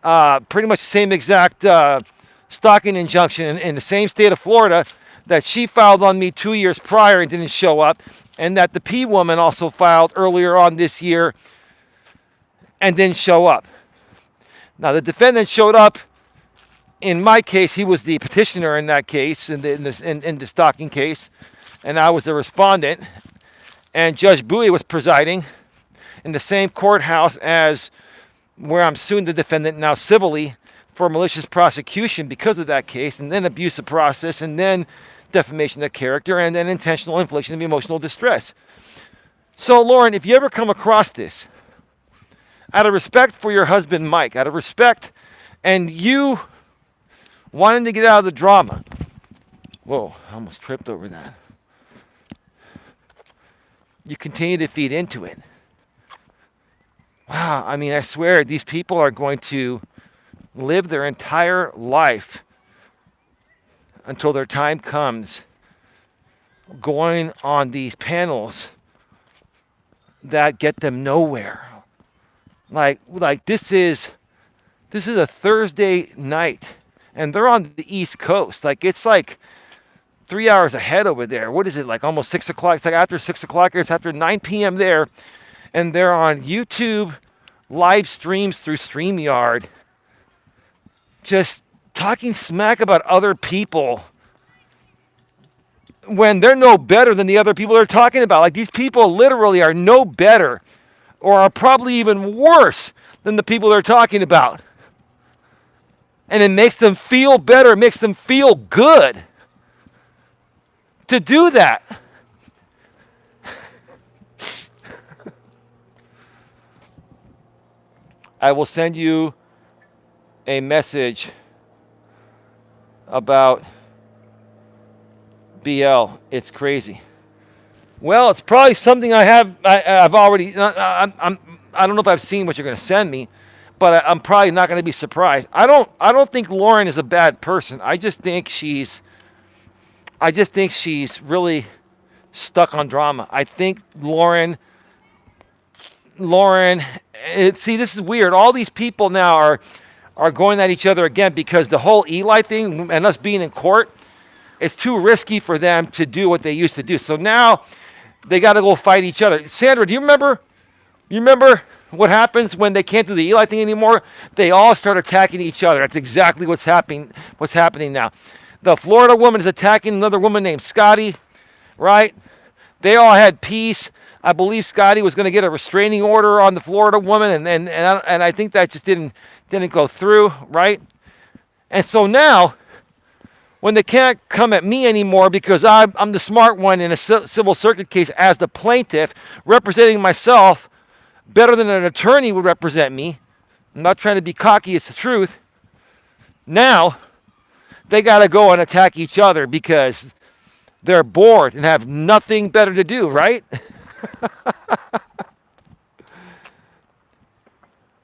pretty much the same exact stalking injunction in the same state of Florida that she filed on me 2 years prior and didn't show up, and that the P woman also filed earlier on this year and didn't show up. Now, the defendant showed up. In my case, he was the petitioner in that case, in the stalking case, and I was the respondent. And Judge Bowie was presiding in the same courthouse as where I'm suing the defendant now civilly for malicious prosecution because of that case, and then abuse of process, and then defamation of character, and then intentional infliction of emotional distress. So, Lauren, if you ever come across this, out of respect for your husband, Mike, out of respect, and you wanting to get out of the drama. Whoa, I almost tripped over that. You continue to feed into it. Wow, I mean, I swear, these people are going to live their entire life until their time comes going on these panels that get them nowhere. Like this is a Thursday night, and they're on the East Coast. Like, it's like 3 hours ahead over there. What is it, like almost 6 o'clock? It's like after 6 o'clock, it's after 9 p.m. there, and they're on YouTube live streams through StreamYard, just talking smack about other people when they're no better than the other people they're talking about. Like, these people literally are no better or are probably even worse than the people they're talking about. And it makes them feel better, it makes them feel good to do that. I will send you a message about BL. It's crazy. Well, it's probably something I've already. I don't know if I've seen what you're going to send me, but I'm probably not going to be surprised. I don't think Lauren is a bad person. I just think she's really stuck on drama. I think Lauren. See, this is weird. All these people now are going at each other again because the whole Eli thing and us being in court, it's too risky for them to do what they used to do. So now they got to go fight each other. Sandra, do you remember? You remember what happens when they can't do the Eli thing anymore? They all start attacking each other. That's exactly what's happening now. The Florida woman is attacking another woman named Scotty, right? They all had peace. I believe Scotty was going to get a restraining order on the Florida woman, and I think that just didn't go through, right? And so now, when they can't come at me anymore because I'm the smart one in a civil circuit case as the plaintiff, representing myself better than an attorney would represent me. I'm not trying to be cocky, it's the truth. Now, they got to go and attack each other because They're bored and have nothing better to do, right?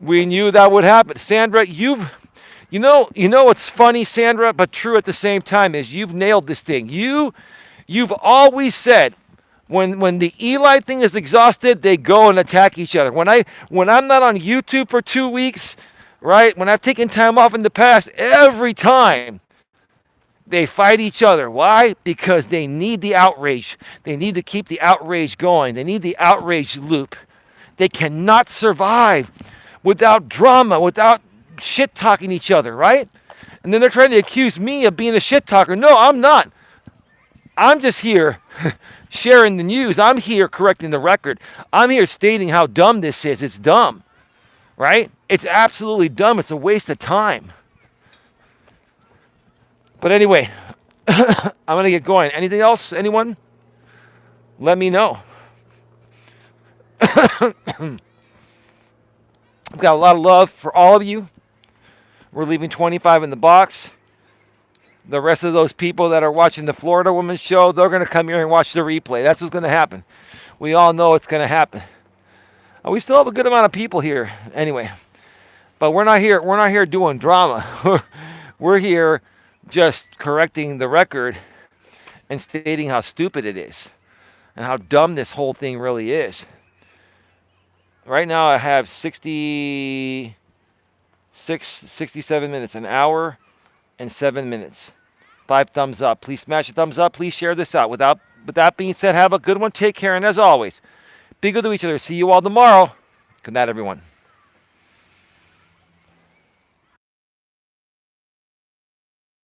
We knew that would happen. Sandra, you know what's funny, Sandra, but true at the same time is you've nailed this thing. You've always said when the Eli thing is exhausted, they go and attack each other. When I'm not on YouTube for 2 weeks, right? When I've taken time off in the past, every time they fight each other. Why? Because they need the outrage. They need to keep the outrage going. They need the outrage loop. They cannot survive without drama, without shit talking each other, right? And then they're trying to accuse me of being a shit talker. No, I'm not. I'm just here sharing the news. I'm here correcting the record. I'm here stating how dumb this is. It's dumb, right? It's absolutely dumb. It's a waste of time. But anyway, I'm going to get going. Anything else? Anyone? Let me know. I've got a lot of love for all of you. We're leaving 25 in the box. The rest of those people that are watching the Florida Women's Show, they're going to come here and watch the replay. That's what's going to happen. We all know it's going to happen. We still have a good amount of people here anyway. But we're not here doing drama. We're here just correcting the record and stating how stupid it is and how dumb this whole thing really is. Right now I have 67 minutes, an hour and 7 minutes. 5 thumbs up. Please smash a thumbs up. Please share this out. With that being said, have a good one. Take care. And as always, be good to each other. See you all tomorrow. Good night, everyone.